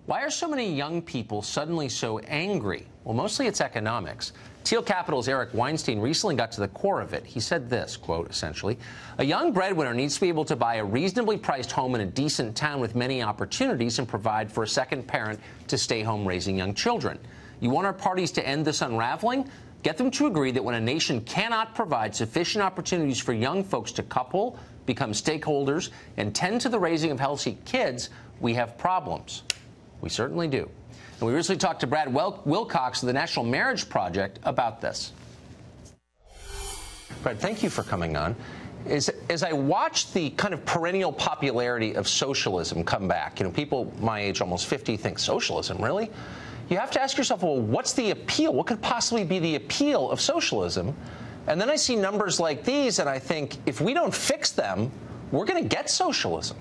Why are so many young people suddenly so angry? Well, mostly it's economics. Teal Capital's Eric Weinstein recently got to the core of it. He said this, quote, essentially, a young breadwinner needs to be able to buy a reasonably priced home in a decent town with many opportunities and provide for a second parent to stay home raising young children. You want our parties to end this unraveling? Get them to agree that when a nation cannot provide sufficient opportunities for young folks to couple, become stakeholders, and tend to the raising of healthy kids, we have problems. We certainly do. And we recently talked to Brad Wilcox of the National Marriage Project about this. Brad, thank you for coming on. As I watch the kind of perennial popularity of socialism come back, people my age, almost 50, think socialism, really? You have to ask yourself, well, what's the appeal? What could possibly be the appeal of socialism? And then I see numbers like these, and I think, if we don't fix them, we're going to get socialism.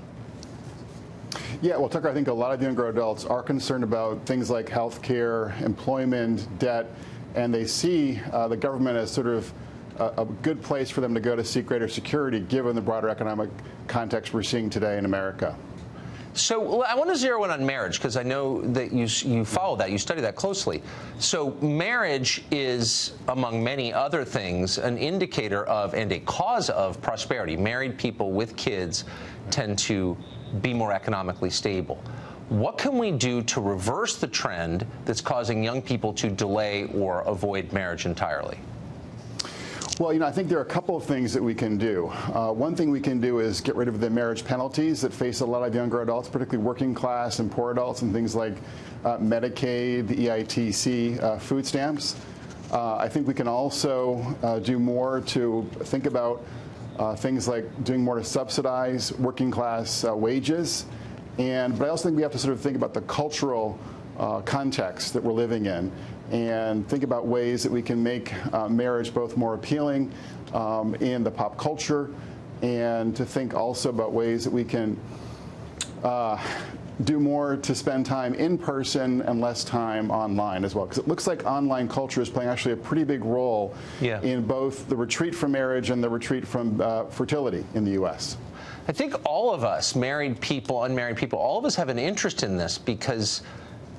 Yeah, well, Tucker, I think a lot of younger adults are concerned about things like health care, employment, debt, and they see the government as sort of a good place for them to go to seek greater security, given the broader economic context we're seeing today in America. So I want to zero in on marriage, because I know that you follow that, you study that closely. So marriage is, among many other things, an indicator of and a cause of prosperity. Married people with kids tend to be more economically stable. What can we do to reverse the trend that's causing young people to delay or avoid marriage entirely? Well, I think there are a couple of things that we can do. One thing we can do is get rid of the marriage penalties that face a lot of younger adults, particularly working class and poor adults, and things like Medicaid, the EITC, food stamps. I think we can also do more to think about things like doing more to subsidize working class wages. But I also think we have to sort of think about the cultural context that we're living in and think about ways that we can make marriage both more appealing in the pop culture, and to think also about ways that we can do more to spend time in person and less time online as well. Because it looks like online culture is playing actually a pretty big role in both the retreat from marriage and the retreat from fertility in the U.S. I think all of us, married people, unmarried people, all of us have an interest in this because,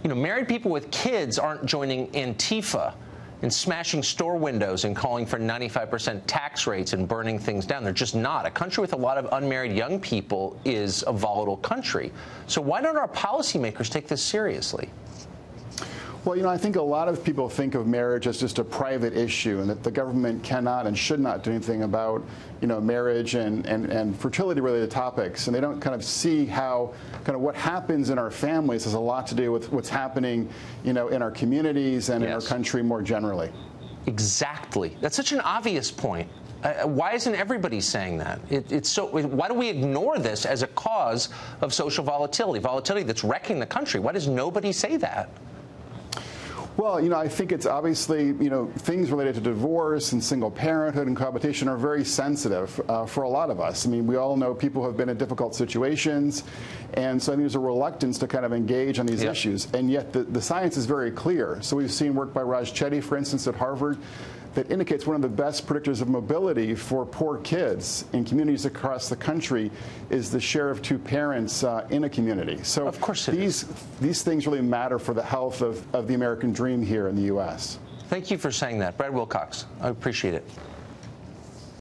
married people with kids aren't joining Antifa and smashing store windows and calling for 95% tax rates and burning things down. They're just not. A country with a lot of unmarried young people is a volatile country. So why don't our policymakers take this seriously? Well, I think a lot of people think of marriage as just a private issue, and that the government cannot and should not do anything about, marriage and fertility-related topics. And they don't kind of see how what happens in our families has a lot to do with what's happening, in our communities and in our country more generally. Exactly. That's such an obvious point. Why isn't everybody saying that? Why do we ignore this as a cause of social volatility that's wrecking the country? Why does nobody say that? Well, I think it's obviously, things related to divorce and single parenthood and cohabitation are very sensitive for a lot of us. I mean, we all know people who have been in difficult situations, and so I think there's a reluctance to kind of engage on these issues. And yet the science is very clear. So we've seen work by Raj Chetty, for instance, at Harvard, that indicates one of the best predictors of mobility for poor kids in communities across the country is the share of two parents in a community. So of course these things really matter for the health of the American dream here in the U.S. Thank you for saying that. Brad Wilcox, I appreciate it.